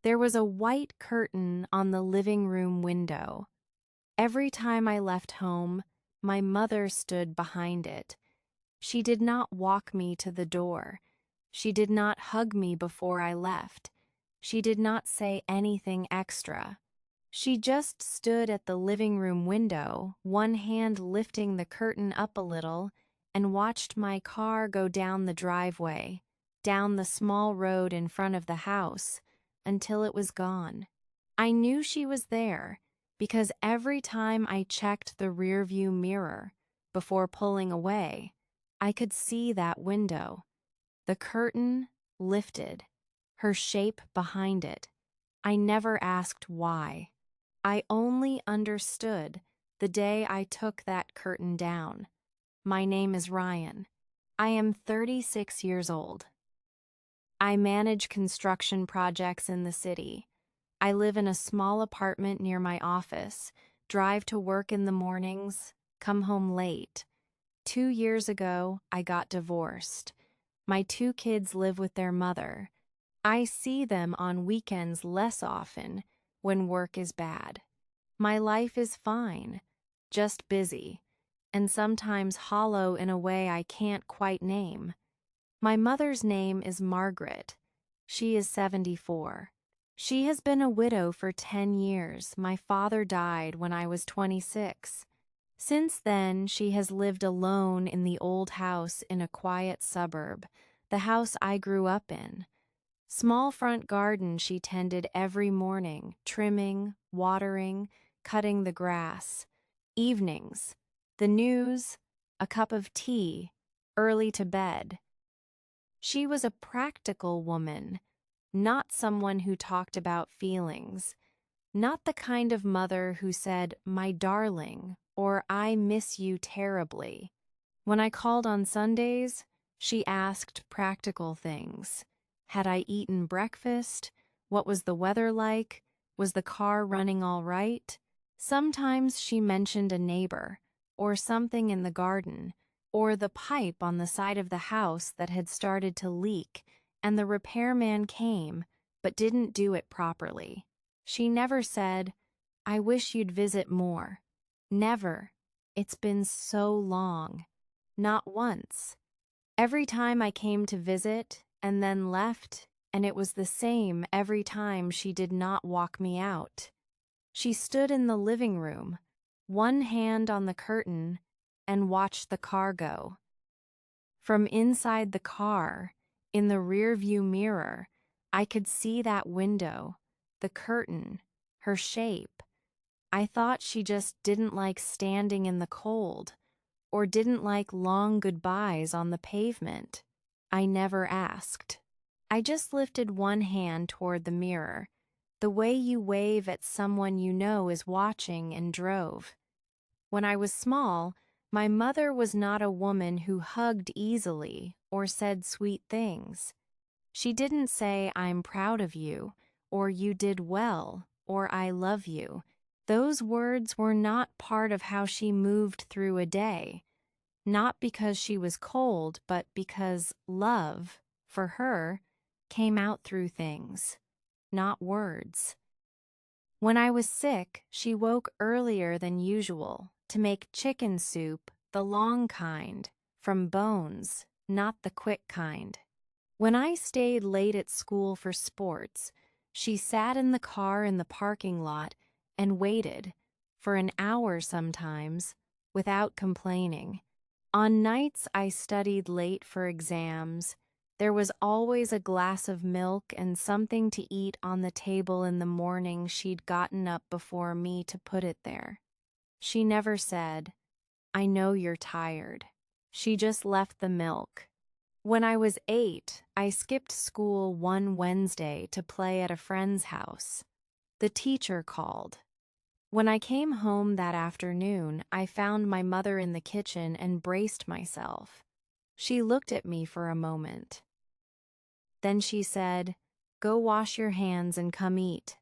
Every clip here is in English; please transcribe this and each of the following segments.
There was a white curtain on the living room window. Every time I left home, my mother stood behind it. She did not walk me to the door. She did not hug me before I left. She did not say anything extra. She just stood at the living room window, one hand lifting the curtain up a little, and watched my car go down the driveway, down the small road in front of the house, until it was gone. I knew she was there because every time I checked the rearview mirror before pulling away, I could see that window. The curtain lifted, her shape behind it. I never asked why. I only understood the day I took that curtain down. My name is Ryan. I am 36 years old. I manage construction projects in the city. I live in a small apartment near my office, drive to work in the mornings, come home late. 2 years ago, I got divorced. My 2 kids live with their mother. I see them on weekends less often when work is bad. My life is fine, just busy, and sometimes hollow in a way I can't quite name. My mother's name is Margaret. She is 74. She has been a widow for 10 years. My father died when I was 26. Since then, she has lived alone in the old house in a quiet suburb, the house I grew up in. Small front garden she tended every morning, trimming, watering, cutting the grass. Evenings, the news, a cup of tea, early to bed. She was a practical woman, not someone who talked about feelings, not the kind of mother who said, "My darling," or "I miss you terribly." When I called on Sundays, she asked practical things. Had I eaten breakfast? What was the weather like? Was the car running all right? Sometimes she mentioned a neighbor, or something in the garden, or the pipe on the side of the house that had started to leak, and the repairman came, but didn't do it properly. She never said, "I wish you'd visit more." Never. It's been so long. Not once. Every time I came to visit and then left, and it was the same every time she did not walk me out. She stood in the living room, one hand on the curtain, and watched the car go. From inside the car, in the rearview mirror, I could see that window, the curtain, her shape. I thought she just didn't like standing in the cold, or didn't like long goodbyes on the pavement. I never asked. I just lifted one hand toward the mirror, the way you wave at someone you know is watching, and drove. When I was small, my mother was not a woman who hugged easily or said sweet things. She didn't say, "I'm proud of you," or "You did well," or "I love you." Those words were not part of how she moved through a day. Not because she was cold, but because love, for her, came out through things, not words. When I was sick, she woke earlier than usual to make chicken soup, the long kind, from bones, not the quick kind. When I stayed late at school for sports, she sat in the car in the parking lot and waited, for an hour sometimes, without complaining. On nights I studied late for exams, there was always a glass of milk and something to eat on the table in the morning. She'd gotten up before me to put it there. She never said, "I know you're tired." She just left the milk. When I was 8, I skipped school one Wednesday to play at a friend's house. The teacher called. When I came home that afternoon, I found my mother in the kitchen and braced myself. She looked at me for a moment. Then she said, "Go wash your hands and come eat."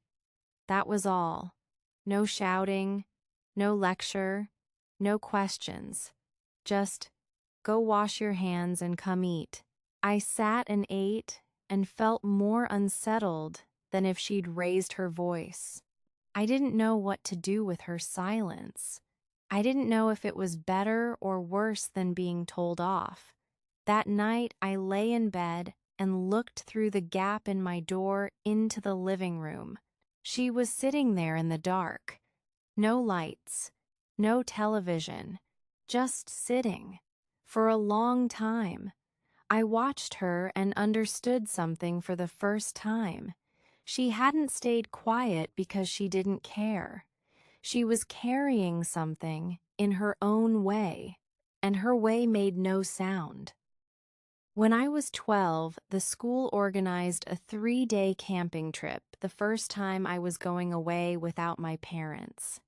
That was all. No shouting, no lecture, no questions. Just, "Go wash your hands and come eat." I sat and ate and felt more unsettled than if she'd raised her voice. I didn't know what to do with her silence. I didn't know if it was better or worse than being told off. That night, I lay in bed and looked through the gap in my door into the living room. She was sitting there in the dark. No lights, no television, just sitting. For a long time, I watched her and understood something for the first time. She hadn't stayed quiet because she didn't care. She was carrying something in her own way, and her way made no sound. When I was 12, the school organized a 3-day camping trip, the first time I was going away without my parents.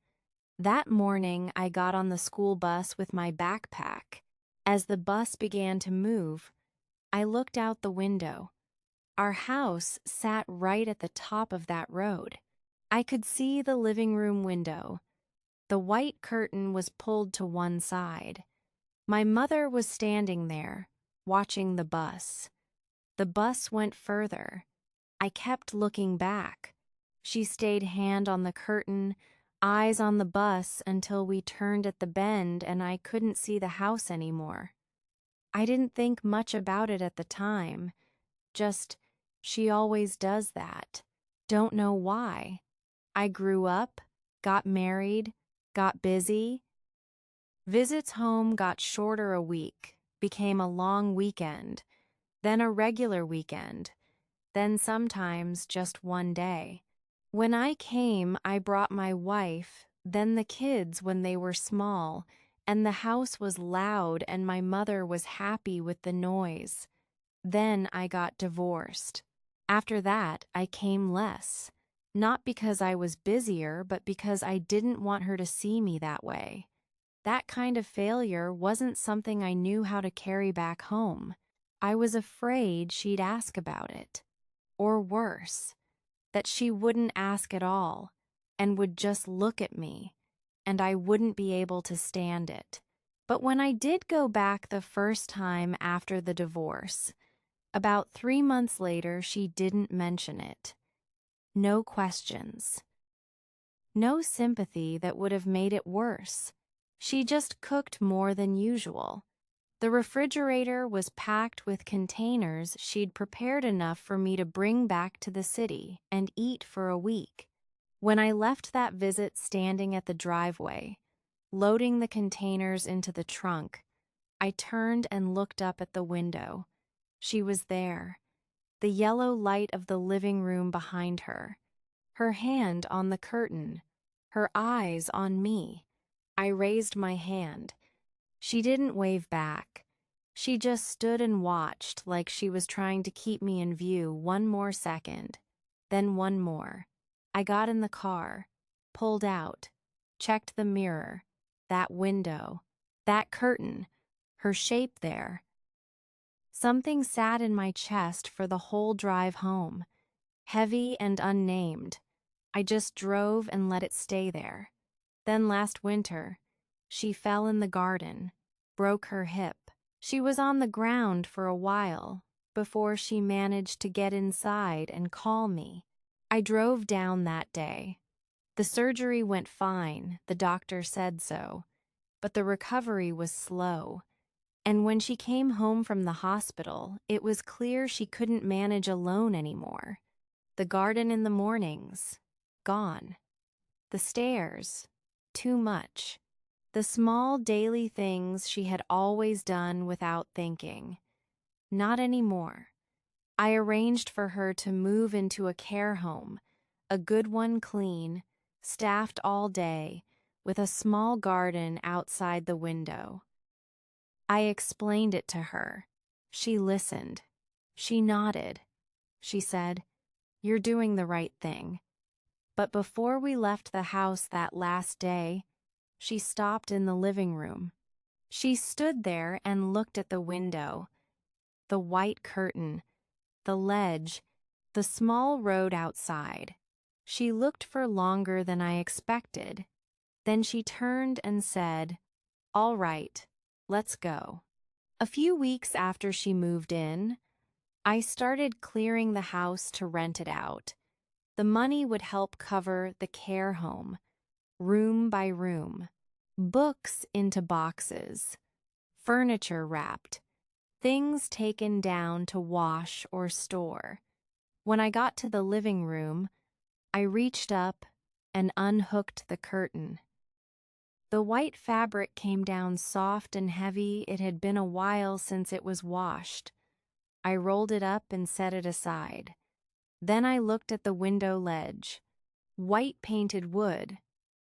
That morning, I got on the school bus with my backpack. As the bus began to move, I looked out the window. Our house sat right at the top of that road. I could see the living room window. The white curtain was pulled to one side. My mother was standing there, watching the bus. The bus went further. I kept looking back. She stayed hand on the curtain, eyes on the bus until we turned at the bend and I couldn't see the house anymore. I didn't think much about it at the time. Just, she always does that. Don't know why. I grew up, got married, got busy. Visits home got shorter a week, became a long weekend, then a regular weekend, then sometimes just one day. When I came, I brought my wife, then the kids when they were small, and the house was loud and my mother was happy with the noise. Then I got divorced. After that, I came less. Not because I was busier, but because I didn't want her to see me that way. That kind of failure wasn't something I knew how to carry back home. I was afraid she'd ask about it. Or worse, that she wouldn't ask at all and would just look at me, and I wouldn't be able to stand it. But when I did go back the first time after the divorce, about 3 months later, she didn't mention it. No questions. No sympathy that would have made it worse. She just cooked more than usual. The refrigerator was packed with containers she'd prepared enough for me to bring back to the city and eat for a week. When I left that visit standing at the driveway, loading the containers into the trunk, I turned and looked up at the window. She was there, the yellow light of the living room behind her, her hand on the curtain, her eyes on me. I raised my hand. She didn't wave back. She just stood and watched like she was trying to keep me in view one more second, then one more. I got in the car, pulled out, checked the mirror, that window, that curtain, her shape there. Something sat in my chest for the whole drive home, heavy and unnamed. I just drove and let it stay there. Then last winter, she fell in the garden, broke her hip. She was on the ground for a while before she managed to get inside and call me. I drove down that day. The surgery went fine, the doctor said so, but the recovery was slow. And when she came home from the hospital, it was clear she couldn't manage alone anymore. The garden in the mornings, gone. The stairs, too much. The small daily things she had always done without thinking. Not anymore. I arranged for her to move into a care home, a good one, clean, staffed all day, with a small garden outside the window. I explained it to her. She listened. She nodded. She said, "You're doing the right thing." But before we left the house that last day, she stopped in the living room. She stood there and looked at the window, the white curtain, the ledge, the small road outside. She looked for longer than I expected. Then she turned and said, "All right, let's go." A few weeks after she moved in, I started clearing the house to rent it out. The money would help cover the care home, room by room, books into boxes, furniture wrapped, things taken down to wash or store. When I got to the living room, I reached up and unhooked the curtain. The white fabric came down soft and heavy. It had been a while since it was washed. I rolled it up and set it aside. Then I looked at the window ledge. White painted wood,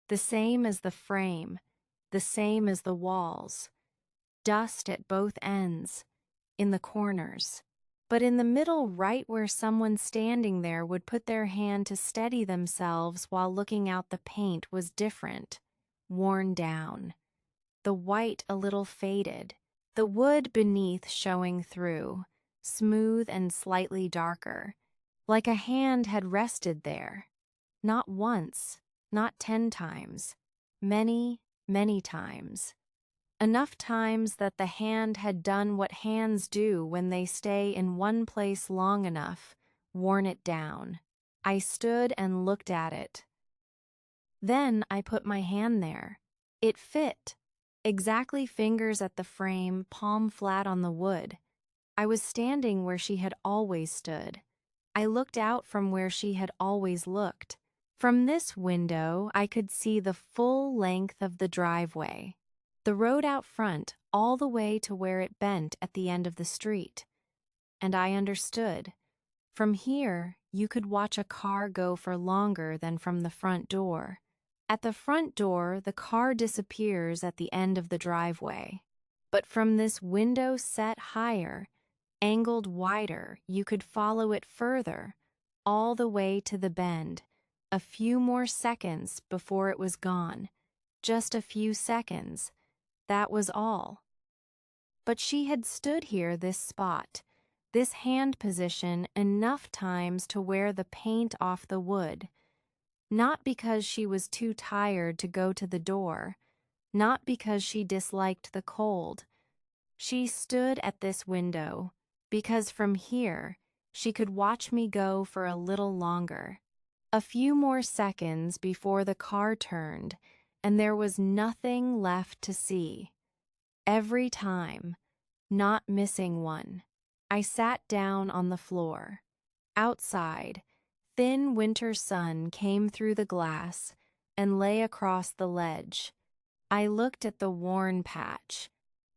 the same as the frame, the same as the walls. Dust at both ends, in the corners. But in the middle, right where someone standing there would put their hand to steady themselves while looking out, the paint was different, worn down. The white a little faded, the wood beneath showing through, smooth and slightly darker, like a hand had rested there. Not once, not 10 times, many, many times. Enough times that the hand had done what hands do when they stay in one place long enough, worn it down. I stood and looked at it. Then I put my hand there. It fit. Exactly, fingers at the frame, palm flat on the wood. I was standing where she had always stood. I looked out from where she had always looked. From this window, I could see the full length of the driveway, the road out front, all the way to where it bent at the end of the street. And I understood. From here, you could watch a car go for longer than from the front door. At the front door, the car disappears at the end of the driveway. But from this window set higher, angled wider, you could follow it further, all the way to the bend. A few more seconds before it was gone. Just a few seconds. That was all. But she had stood here, this spot, this hand position, enough times to wear the paint off the wood. Not because she was too tired to go to the door, not because she disliked the cold. She stood at this window because from here she could watch me go for a little longer. A few more seconds before the car turned, and there was nothing left to see. Every time, not missing one, I sat down on the floor. Outside, thin winter sun came through the glass and lay across the ledge. I looked at the worn patch,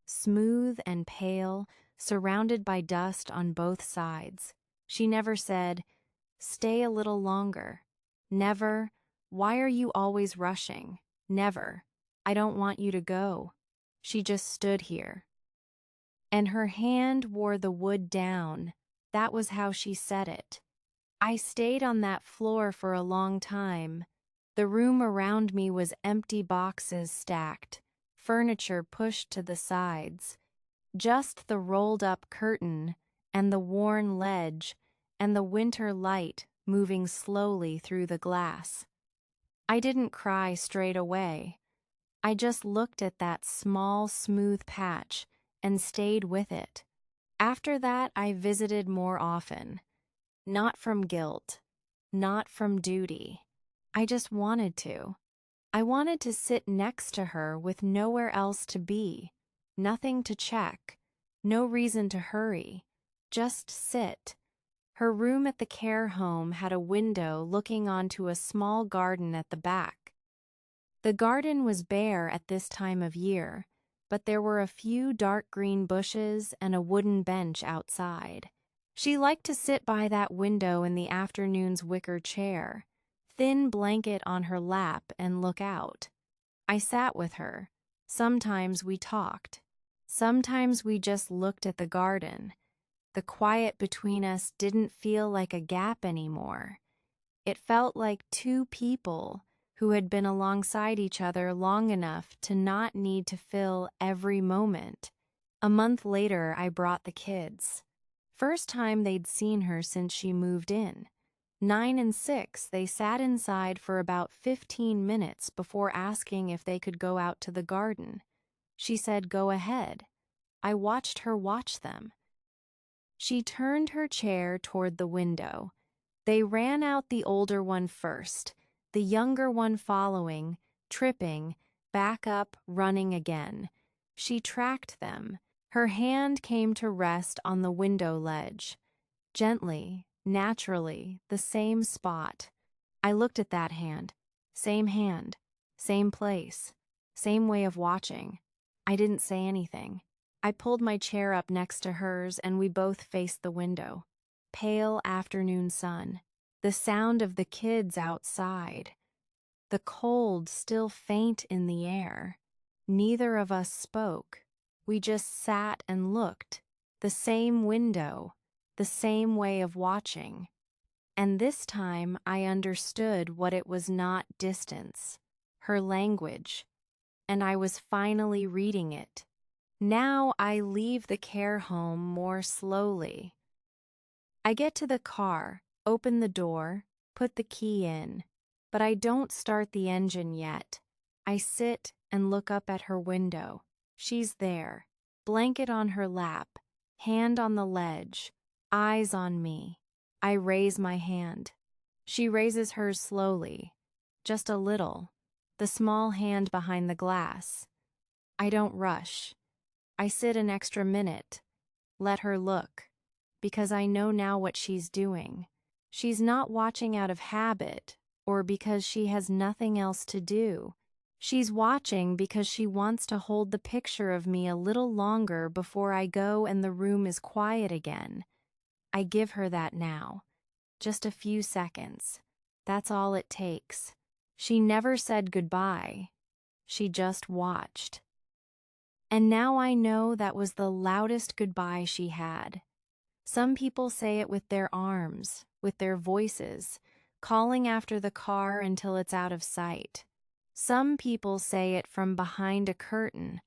smooth and pale, surrounded by dust on both sides. She never said, "Stay a little longer." Never, "Why are you always rushing?" Never, "I don't want you to go." She just stood here. And her hand wore the wood down. That was how she said it. I stayed on that floor for a long time. The room around me was empty, boxes stacked, furniture pushed to the sides. Just the rolled-up curtain and the worn ledge and the winter light moving slowly through the glass. I didn't cry straight away. I just looked at that small, smooth patch and stayed with it. After that, I visited more often. Not from guilt, not from duty. I just wanted to. I wanted to sit next to her with nowhere else to be, nothing to check, no reason to hurry. Just sit. Her room at the care home had a window looking onto a small garden at the back. The garden was bare at this time of year, but there were a few dark green bushes and a wooden bench outside. She liked to sit by that window in the afternoon's wicker chair, thin blanket on her lap, and look out. I sat with her. Sometimes we talked. Sometimes we just looked at the garden. The quiet between us didn't feel like a gap anymore. It felt like two people who had been alongside each other long enough to not need to fill every moment. A month later, I brought the kids. First time they'd seen her since she moved in. 9 and 6, they sat inside for about 15 minutes before asking if they could go out to the garden. She said, "Go ahead." I watched her watch them. She turned her chair toward the window. They ran out, the older one first, the younger one following, tripping, back up, running again. She tracked them. Her hand came to rest on the window ledge. Gently, naturally, the same spot. I looked at that hand. Hand, same place, same way of watching. I didn't say anything. I pulled my chair up next to hers and we both faced the window. Pale afternoon sun. The sound of the kids outside. The cold still faint in the air. Neither of us spoke. We just sat and looked. The same window. The same way of watching. And this time I understood what it was, not distance. Her language. And I was finally reading it. Now I leave the care home more slowly. I get to the car, open the door, put the key in, but I don't start the engine yet. I sit and look up at her window. She's there, blanket on her lap, hand on the ledge, eyes on me. I raise my hand. She raises hers slowly, just a little, the small hand behind the glass. I don't rush. I sit an extra minute, let her look, because I know now what she's doing. She's not watching out of habit or because she has nothing else to do. She's watching because she wants to hold the picture of me a little longer before I go and the room is quiet again. I give her that now. Just a few seconds. That's all it takes. She never said goodbye. She just watched. And now I know that was the loudest goodbye she had. Some people say it with their arms, with their voices, calling after the car until it's out of sight. Some people say it from behind a curtain,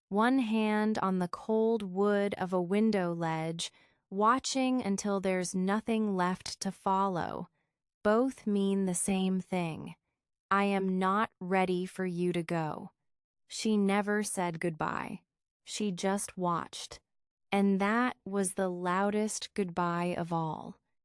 one hand on the cold wood of a window ledge, watching until there's nothing left to follow. Both mean the same thing. I am not ready for you to go. She never said goodbye. She just watched. And that was the loudest goodbye of all.